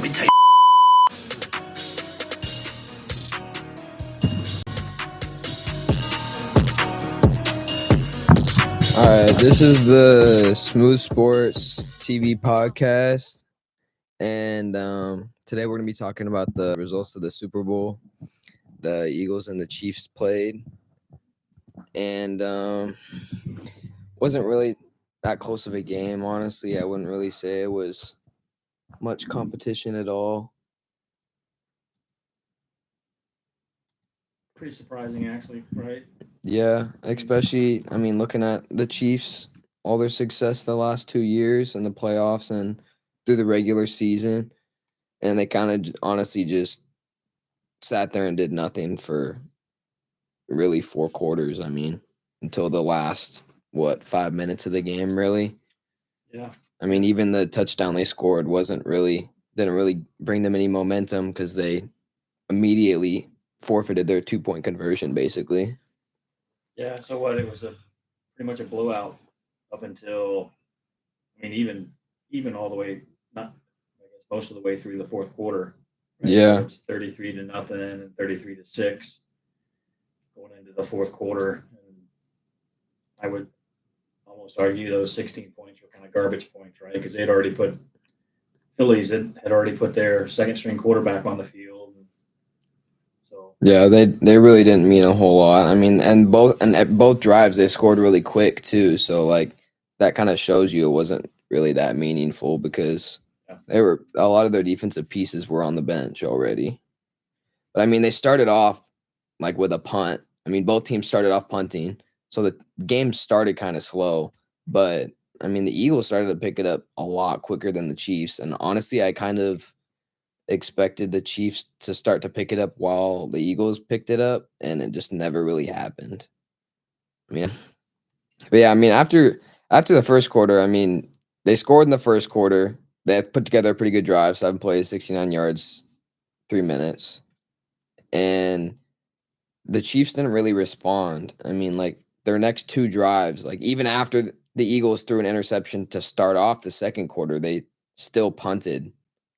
Let me tell you. All right, this is the Smooth Sports TV podcast, and today we're going to be talking about the results of the Super Bowl. The Eagles and the Chiefs played, and wasn't really that close of a game, honestly. I wouldn't really say it was much competition at all. Pretty surprising, actually, right? Yeah, especially, looking at the Chiefs, all their success the last 2 years in the playoffs and through the regular season, and they kind of honestly just sat there and did nothing for really 4 quarters, until the last, 5 minutes of the game, really. Yeah. Even the touchdown they scored didn't really bring them any momentum because they immediately forfeited their 2-point conversion, basically. Yeah, so what? It was pretty much a blowout up until, even all the way, most of the way through the fourth quarter. Right? Yeah. So it's 33-0 and 33-6 going into the fourth quarter. And I would almost argue those 16 points were kind of garbage points, right? Because Phillies had already put their second string quarterback on the field. Yeah, they really didn't mean a whole lot. And at both drives they scored really quick too. So that kind of shows you it wasn't really that meaningful because a lot of their defensive pieces were on the bench already. But they started off with a punt. Both teams started off punting, so the game started kind of slow. But the Eagles started to pick it up a lot quicker than the Chiefs. And honestly, I kind of expected the Chiefs to start to pick it up while the Eagles picked it up, and it just never really happened. After the first quarter, they scored in the first quarter. They had put together a pretty good drive, 7 plays, 69 yards, 3 minutes. And the Chiefs didn't really respond. Their next 2 drives, even after the Eagles threw an interception to start off the second quarter, they still punted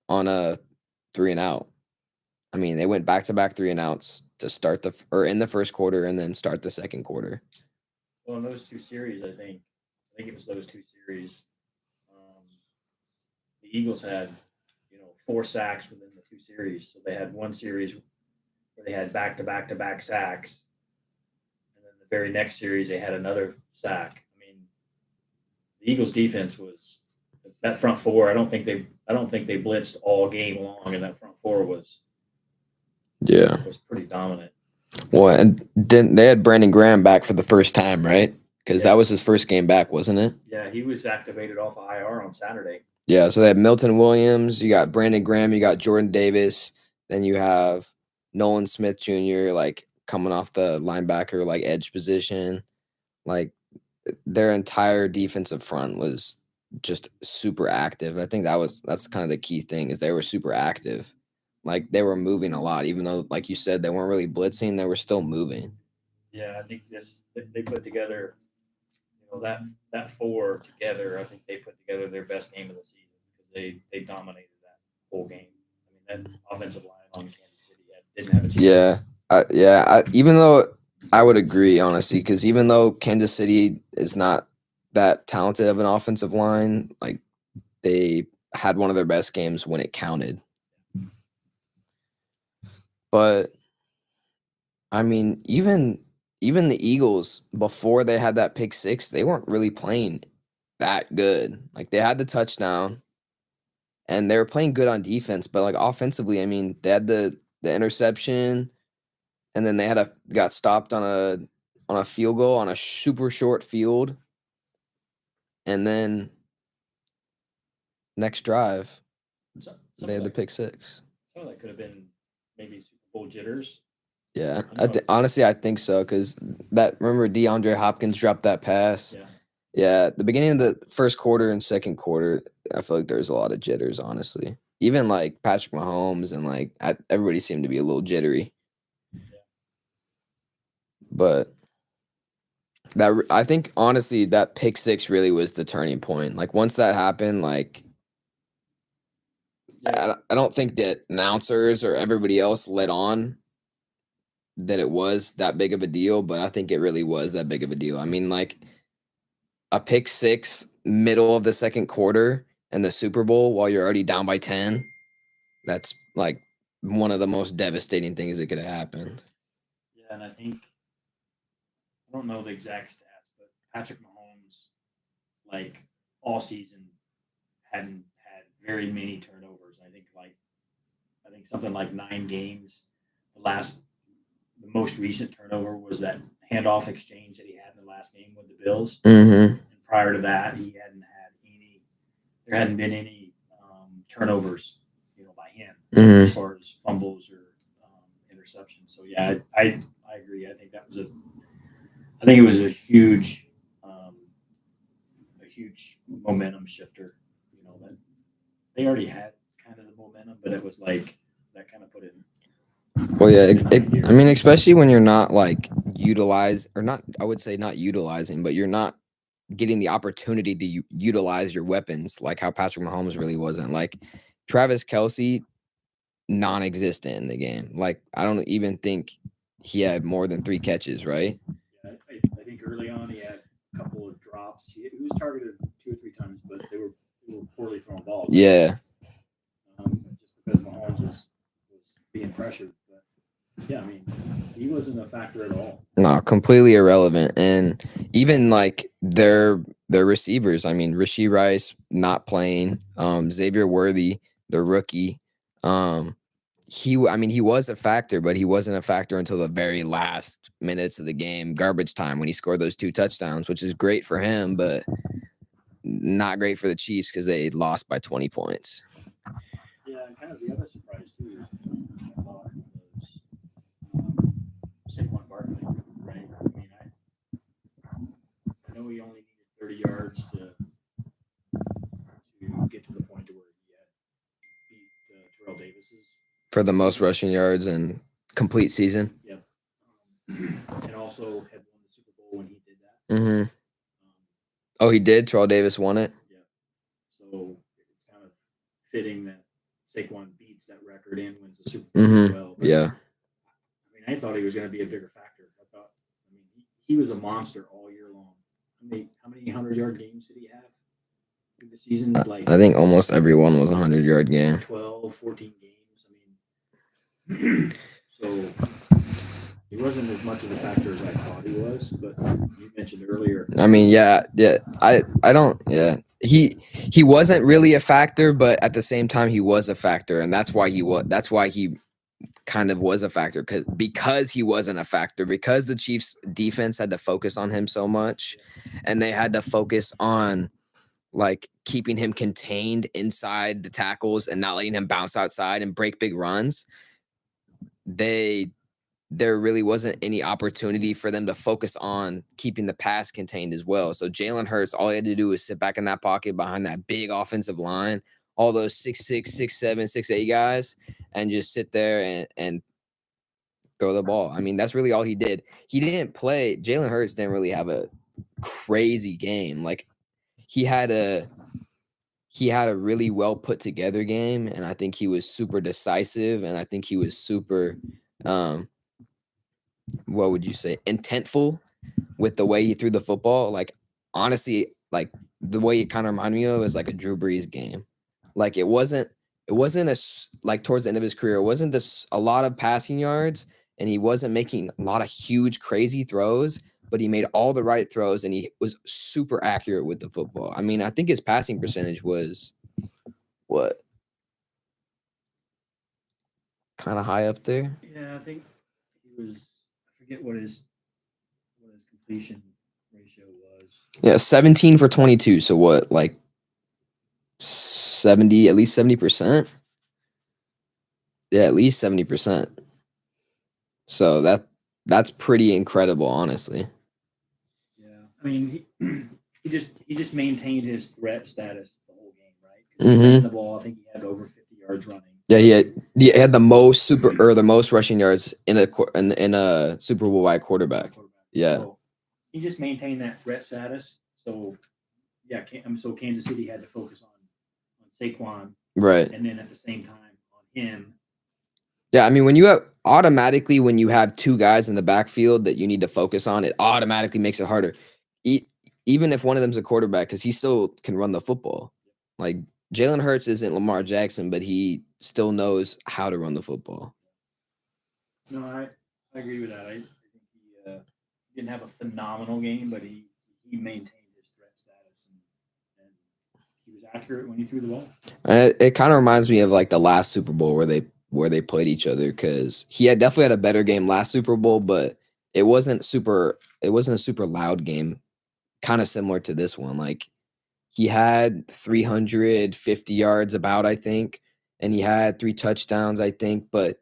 on a 3-and-out. They went back-to-back 3-and-outs to start in the first quarter and then start the second quarter. Well, in those 2 series, I think it was those 2 series. The Eagles had, 4 sacks within the 2 series. So they had one series where they had back-to-back-to-back sacks, and then the very next series they had another sack. The Eagles' defense was that front four. I don't think they blitzed all game long, and that front four was pretty dominant. Well, and they had Brandon Graham back for the first time, right? Because that was his first game back, wasn't it? Yeah, he was activated off of IR on Saturday. Yeah, so they had Milton Williams, you got Brandon Graham, you got Jordan Davis, then you have Nolan Smith Jr. Coming off the linebacker edge position. Their entire defensive front was just super active. I think that's kind of the key thing is they were super active. They were moving a lot, even though, like you said, they weren't really blitzing. They were still moving. Yeah, I think they put together, that 4 together. I think they put together their best game of the season because they dominated that whole game. That offensive line on Kansas City didn't have a chance. Even though I would agree, honestly, because even though Kansas City is not that talented of an offensive line, they had one of their best games when it counted. But even the Eagles, before they had that pick 6, they weren't really playing that good. They had the touchdown and they were playing good on defense, but offensively, they had the interception, and then they got stopped on a field goal on a super short field. And then next drive, they had the pick 6. Some of that could have been maybe Super Bowl jitters. Yeah, honestly, I think so because remember DeAndre Hopkins dropped that pass. Yeah. The beginning of the first quarter and second quarter, I feel like there was a lot of jitters. Honestly, even Patrick Mahomes and everybody seemed to be a little jittery. Yeah. But I think honestly that pick 6 really was the turning point. Once that happened, I don't think that announcers or everybody else let on that it was that big of a deal, but I think it really was that big of a deal. I mean, like a pick six middle of the second quarter in the Super Bowl while you're already down by 10, that's like one of the most devastating things that could have happened. Yeah, and I think, I don't know the exact stats, but Patrick Mahomes, like all season, hadn't had very many turnovers. I think something like 9 games. The most recent turnover was that handoff exchange that he had in the last game with the Bills. Mm-hmm. And prior to that, there hadn't been any turnovers, by him as far as fumbles or interceptions. So yeah, I agree. I think it was a huge momentum shifter. That they already had kind of the momentum, but it was like that kind of put it. Well, yeah, I mean, especially when you're not like I would say not utilizing, but you're not getting the opportunity to utilize your weapons like how Patrick Mahomes really wasn't. Like Travis Kelce, non-existent in the game. Like I don't even think he had more than 3 catches, right? Yeah, I think early on he had a couple of drops. He was targeted 2 or 3 times, but they were poorly thrown balls. Yeah. Just because Mahomes was being pressured. Yeah, I mean, he wasn't a factor at all. No, completely irrelevant. And even like their receivers, I mean, Rashee Rice not playing, Xavier Worthy, the rookie, he was a factor, but he wasn't a factor until the very last minutes of the game, garbage time, when he scored those 2 touchdowns, which is great for him, but not great for the Chiefs because they lost by 20 points. Yeah, and kind of the other surprise too is I thought was Saquon Barkley, right? I mean, I know he only needed 30 yards to get to the point to where he had beat Terrell Davis's for the most rushing yards in complete season. Yep. And also had won the Super Bowl when he did that. Mm-hmm. Oh, he did? Terrell Davis won it? Yeah. So it's kind of fitting that Saquon beats that record and wins the Super Bowl as well. But, yeah. I mean, I thought he was going to be a bigger factor. He was a monster all year long. How many 100-yard games did he have through the season? Like I think almost every one was a 100-yard game. 12, 14 games. So he wasn't as much of a factor as I thought he was, but you mentioned earlier. I mean, yeah. I don't, yeah. He wasn't really a factor, but at the same time, he was a factor, and that's why he kind of was a factor because he wasn't a factor, because the Chiefs defense had to focus on him so much, and they had to focus on like keeping him contained inside the tackles and not letting him bounce outside and break big runs. There really wasn't any opportunity for them to focus on keeping the pass contained as well. So Jalen Hurts, all he had to do was sit back in that pocket behind that big offensive line, all those 6'6", 6'7", 6'8" guys, and just sit there and throw the ball. I mean, that's really all he did. Jalen Hurts didn't really have a crazy game. Like he had a really well put together game, and I think he was super decisive, and I think he was super what would you say, intentful with the way he threw the football. Like honestly, like the way it kind of reminded me of is like a Drew Brees game. Like it wasn't like towards the end of his career, it wasn't a lot of passing yards, and he wasn't making a lot of huge crazy throws, but he made all the right throws, and he was super accurate with the football. I mean, I think his passing percentage was what? Kind of high up there. Yeah, I think he was. I forget what his completion ratio was. Yeah, 17 for 22. So what, like 70, at least 70%? Yeah, at least 70%. So that's pretty incredible, honestly. Yeah, I mean, he just maintained his threat status the whole game, right? Because he ran the ball. I think he had over 50 yards running. Yeah, he had the most rushing yards in a Super Bowl wide quarterback. Yeah. So he just maintained that threat status. So yeah, so Kansas City had to focus on Saquon, Right. and then at the same time on him. Yeah, I mean, when you have two guys in the backfield that you need to focus on, it automatically makes it harder. Even if one of them's a quarterback, because he still can run the football. Like Jalen Hurts isn't Lamar Jackson, but he still knows how to run the football. No, I agree with that. I think he didn't have a phenomenal game, but he maintained his threat status and he was accurate when he threw the ball. It kind of reminds me of like the last Super Bowl where they played each other, because he definitely had a better game last Super Bowl, but it wasn't a super loud game. Kind of similar to this one. Like he had 350 yards about, I think, and he had 3 touchdowns, I think, but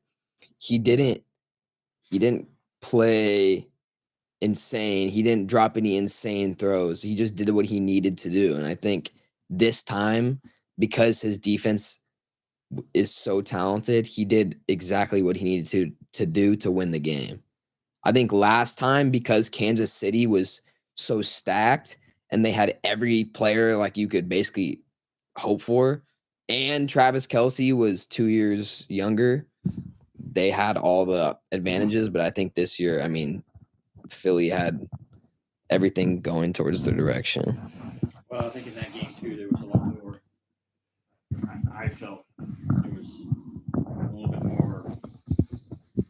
he didn't play insane. He didn't drop any insane throws. He just did what he needed to do. And I think this time, because his defense is so talented, he did exactly what he needed to do to win the game. I think last time, because Kansas City was so stacked and they had every player like you could basically hope for, and Travis Kelce was 2 years younger, they had all the advantages. But I think this year, I mean, Philly had everything going towards their direction. Well, I think in that game too, there was a lot more. I felt there was a little bit more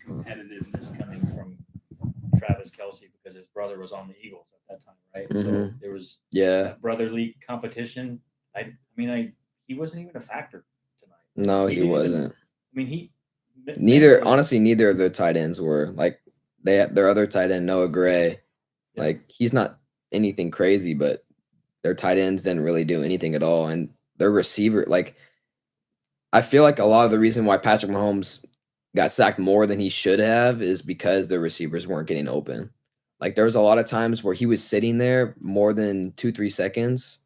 competitiveness coming from Travis Kelce because his brother was on the Eagles at that time, right? Mm-hmm. So there was that brotherly competition. He wasn't even a factor tonight. No, he wasn't. Neither of their tight ends were. Like their other tight end, Noah Gray, like he's not anything crazy, but their tight ends didn't really do anything at all. And their receiver, like I feel like a lot of the reason why Patrick Mahomes got sacked more than he should have is because the receivers weren't getting open. Like there was a lot of times where he was sitting there more than 2-3 seconds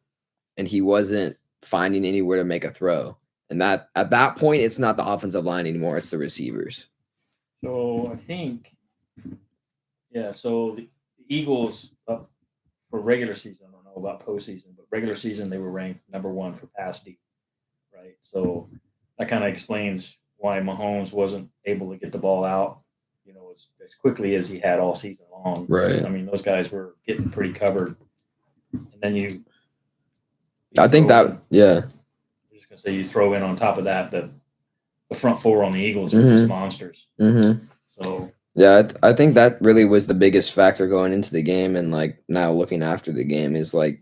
and he wasn't finding anywhere to make a throw. And that at that point, it's not the offensive line anymore. It's the receivers. So I think, so the Eagles, for regular season, I don't know about postseason, but regular season, they were ranked number 1 for pass D, right? So that kind of explains why Mahomes wasn't able to get the ball out, as quickly as he had all season long. Right. I mean, those guys were getting pretty covered. And then I think that, I'm just going to say you throw in on top of that the front 4 on the Eagles are just monsters. Mm-hmm. So yeah, I think that really was the biggest factor going into the game, and like now looking after the game is like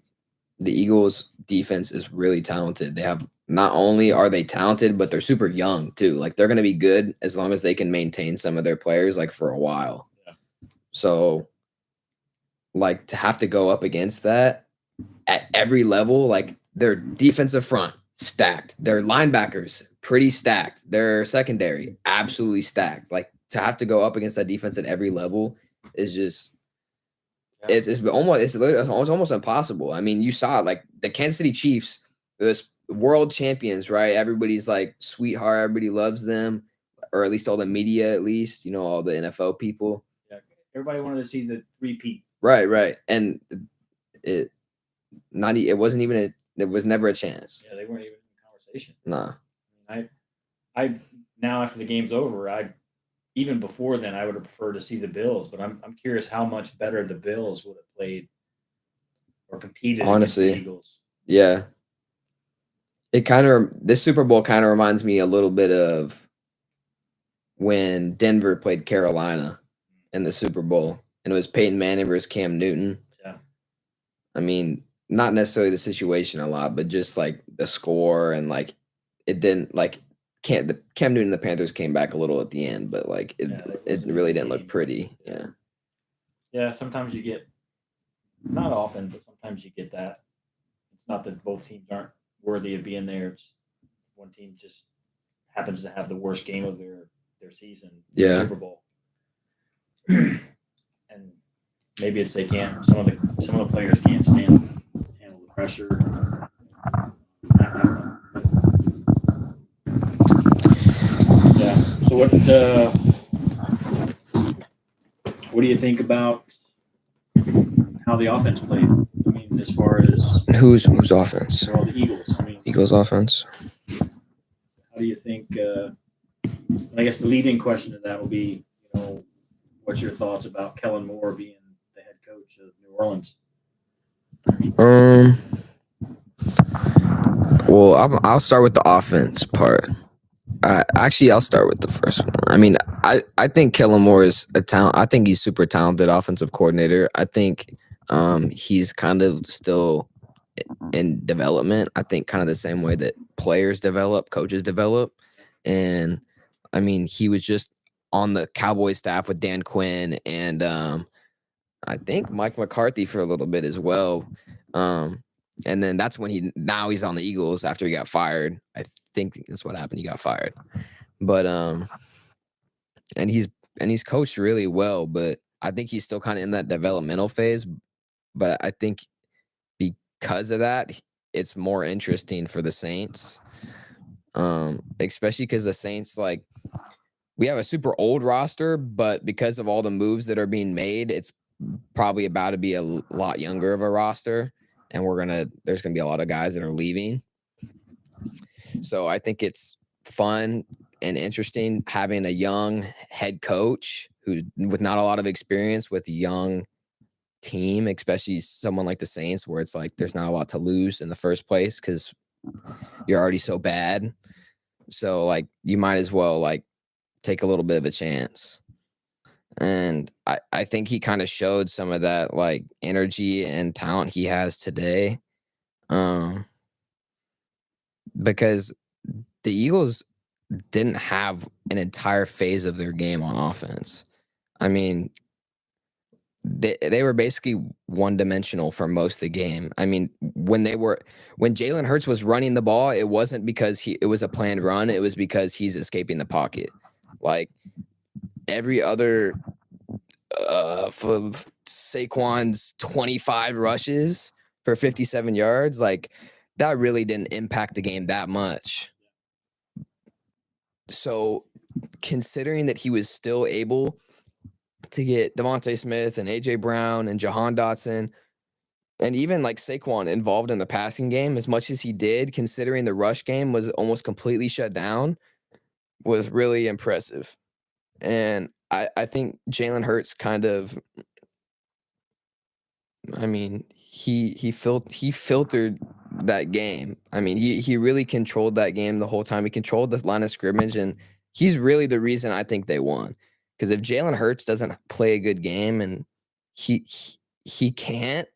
the Eagles defense is really talented. They have, not only are they talented, but they're super young too. Like they're going to be good as long as they can maintain some of their players like for a while. Yeah. So like to have to go up against that at every level, like their defensive front stacked, their linebackers pretty stacked, their secondary absolutely stacked. Like to have to go up against that defense at every level is just it's almost impossible. I mean, you saw it, like the Kansas City Chiefs, this world champions, right? Everybody's like sweetheart, everybody loves them, or at least all the media, at least, all the NFL people. Yeah, everybody wanted to see the three-peat. Right. And it was never a chance. Yeah, they weren't even in conversation. Nah. I now after the game's over, even before then, I would have preferred to see the Bills, but I'm curious how much better the Bills would have played or competed against the Eagles. Yeah. This Super Bowl kind of reminds me a little bit of when Denver played Carolina in the Super Bowl, and it was Peyton Manning versus Cam Newton. Yeah. I mean, not necessarily the situation a lot, but just like the score, and like it didn't like Cam Newton and the Panthers came back a little at the end, but like it really didn't look pretty. Yeah. Yeah, sometimes you get, not often, but sometimes you get that. It's not that both teams aren't worthy of being there. It's one team just happens to have the worst game of their season, the Super Bowl. And maybe it's they can't, some of the players can't handle the pressure. Yeah. So what do you think about how the offense played? I mean, as far as whose offense? Well, the Eagles. I mean, Eagles offense. How do you think? I guess the leading question to that will be, what's your thoughts about Kellen Moore being the head coach of New Orleans? Well, I'll start with the offense part. Actually, I'll start with the first one. I mean, I think Kellen Moore is a talent. I think he's super talented offensive coordinator. I think he's kind of still in development. I think kind of the same way that players develop, coaches develop. And I mean, he was just on the Cowboys staff with Dan Quinn and I think Mike McCarthy for a little bit as well. And then that's when he's on the Eagles after he got fired. I think that's what happened. He got fired. But and he's coached really well, but I think he's still kind of in that developmental phase. But I think because of that, it's more interesting for the Saints. Especially because the Saints, like, we have a super old roster, but because of all the moves that are being made, it's probably about to be a lot younger of a roster. And there's gonna be a lot of guys that are leaving. So I think it's fun and interesting having a young head coach who, with not a lot of experience, with a young team, especially someone like the Saints, where it's like there's not a lot to lose in the first place because you're already so bad. So like you might as well like take a little bit of a chance. And I think he kind of showed some of that like energy and talent he has today. Because the Eagles didn't have an entire phase of their game on offense. I mean, they were basically one-dimensional for most of the game. I mean, when Jalen Hurts was running the ball, it wasn't because it was a planned run. It was because he's escaping the pocket. Like every other for Saquon's 25 rushes for 57 yards, like that really didn't impact the game that much. So considering that he was still able to get Devontae Smith and AJ Brown and Jahan Dotson and even like Saquon involved in the passing game as much as he did, considering the rush game was almost completely shut down, was really impressive. And I think Jalen Hurts kind of, I mean, he filtered that game. I mean, he really controlled that game the whole time. He controlled the line of scrimmage, and he's really the reason I think they won. Because if Jalen Hurts doesn't play a good game and he can't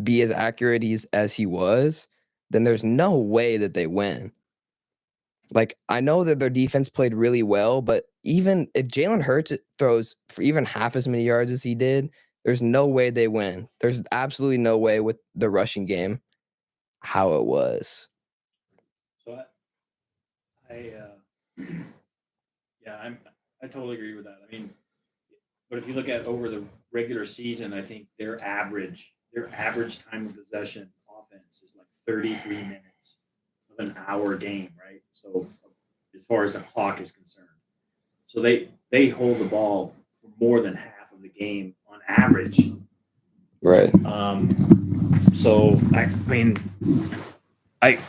be as accurate as he was, then there's no way that they win. Like, I know that their defense played really well, but even if Jalen Hurts throws for even half as many yards as he did, there's no way they win. There's absolutely no way with the rushing game how it was. So I totally agree with that. I mean, but if you look at over the regular season, I think their average time of possession offense is like 33 minutes of an hour game, right? So as far as the clock is concerned, so they hold the ball for more than half of the game on average. Right. So I mean, I'm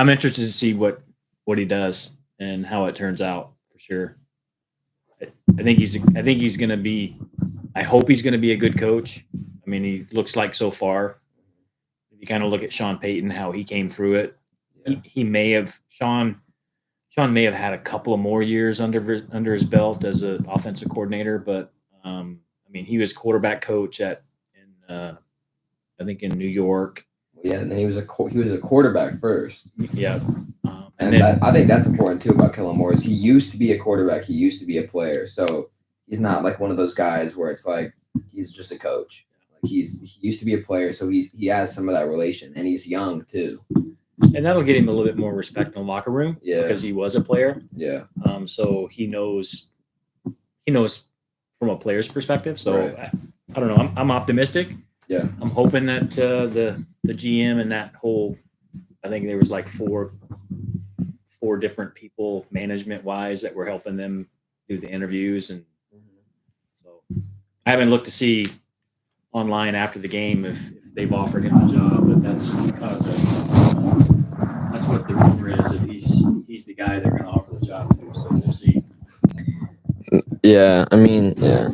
interested to see what he does and how it turns out for sure. I think he's going to be. I hope he's going to be a good coach. I mean, he looks like so far. If you kind of look at Sean Payton, how he came through it, he may have Sean may have had a couple of more years under his belt as an offensive coordinator, but I mean, he was quarterback coach I think in New York. Yeah, and he was a quarterback first. Yeah. And then, I think that's important too about Kellen Moore is he used to be a quarterback. He used to be a player. So he's not like one of those guys where it's like he's just a coach. Like he used to be a player, so he has some of that relation, and he's young too. And that'll get him a little bit more respect in the locker room because he was a player. Yeah. So he knows from a player's perspective. So right. I don't know. I'm optimistic. Yeah. I'm hoping that the GM and that whole, I think there was like four different people management wise that were helping them do the interviews. And so I haven't looked to see online after the game if they've offered him the job, but that's kind of that's what the rumor is, that he's the guy they're going to offer the job to. So we'll see. Yeah, I mean, yeah,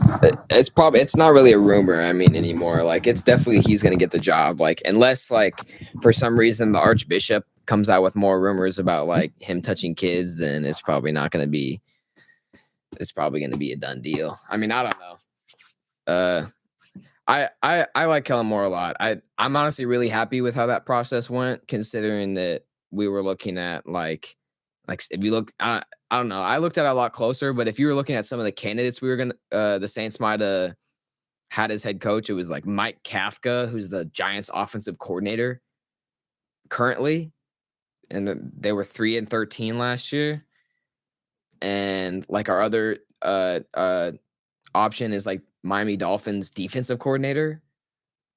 it's not really a rumor. I mean, anymore. Like, it's definitely he's gonna get the job. Like, unless like for some reason the Archbishop comes out with more rumors about like him touching kids, then it's probably not gonna be. It's probably gonna be a done deal. I mean, I don't know. I like Kellen Moore a lot. I'm honestly really happy with how that process went, considering that we were looking at like if you look, I don't know, I looked at it a lot closer, but if you were looking at some of the candidates we were gonna the Saints might have had as head coach, it was like Mike Kafka, who's the Giants offensive coordinator currently, and they were 3-13 last year, and like our other option is like Miami Dolphins defensive coordinator,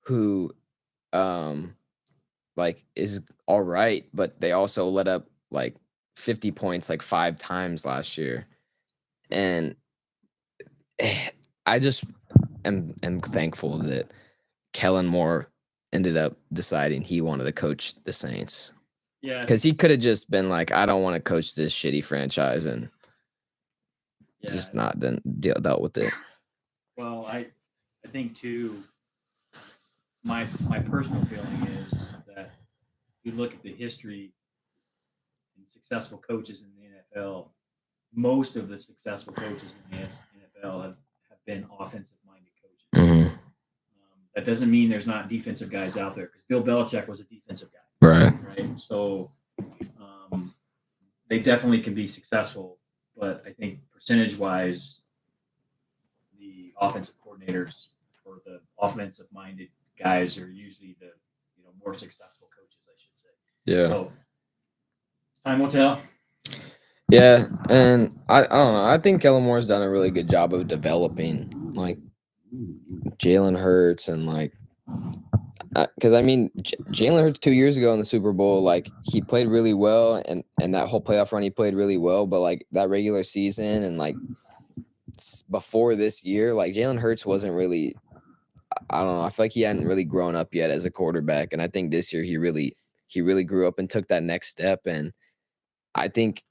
who like is all right, but they also let up like 50 points like 5 times last year. And I just am thankful that Kellen Moore ended up deciding he wanted to coach the Saints. Yeah. Because he could have just been like, I don't want to coach this shitty franchise, and just not dealt with it. Well, I think too, my personal feeling is that you look at the history and successful coaches in the NFL, most of the successful coaches in the NFL have been offensive-minded coaches. Mm-hmm. That doesn't mean there's not defensive guys out there, because Bill Belichick was a defensive guy. Right. So they definitely can be successful, but I think percentage-wise, the offensive coordinators or the offensive-minded guys are usually the more successful coaches, I should say. Yeah. So time will tell. Yeah, and I don't know. I think Kellen Moore's done a really good job of developing like Jalen Hurts, and like because I mean Jalen Hurts 2 years ago in the Super Bowl, like he played really well, and that whole playoff run he played really well, but like that regular season and like before this year, like Jalen Hurts wasn't really. I don't know. I feel like he hadn't really grown up yet as a quarterback, and I think this year he really grew up and took that next step, and I think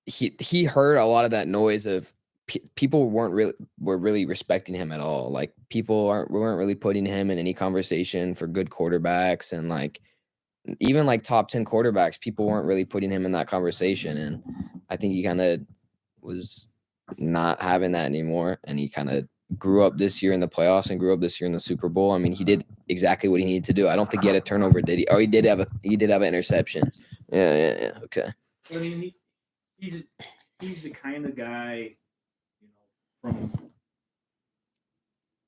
he heard a lot of that noise of people were really respecting him at all. Like people weren't really putting him in any conversation for good quarterbacks, and like even like top 10 quarterbacks, people weren't really putting him in that conversation. And I think he kind of was not having that anymore, and he kind of grew up this year in the playoffs and grew up this year in the Super Bowl. I mean, he did exactly what he needed to do. I don't think he had a turnover, did he? Oh, he did have an interception. Yeah. Okay. I mean, he's the kind of guy,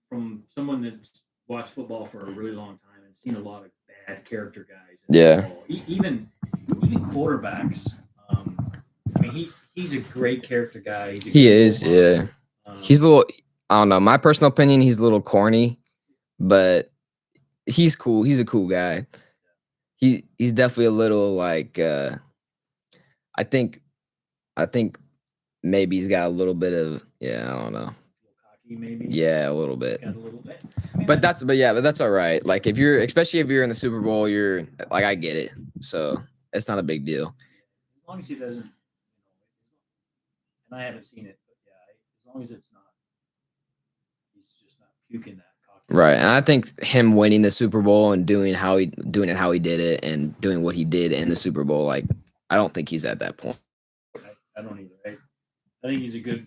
from someone that's watched football for a really long time and seen a lot of bad character guys. Yeah. Even quarterbacks. I mean, he's a great character guy. He is, yeah. He's a little. I don't know. My personal opinion, he's a little corny, but he's cool. He's a cool guy. He's definitely a little like. I think maybe he's got a little bit of I don't know. Cocky, maybe. Yeah, a little bit. Got a little bit. But that's all right. Like especially if you're in the Super Bowl, you're like, I get it. So it's not a big deal. As long as he doesn't, and I haven't seen it, but as long as it's not, he's just not puking that cocky. Right, and I think him winning the Super Bowl and doing it how he did it and doing what he did in the Super Bowl, like I don't think he's at that point. I don't either. I think he's a good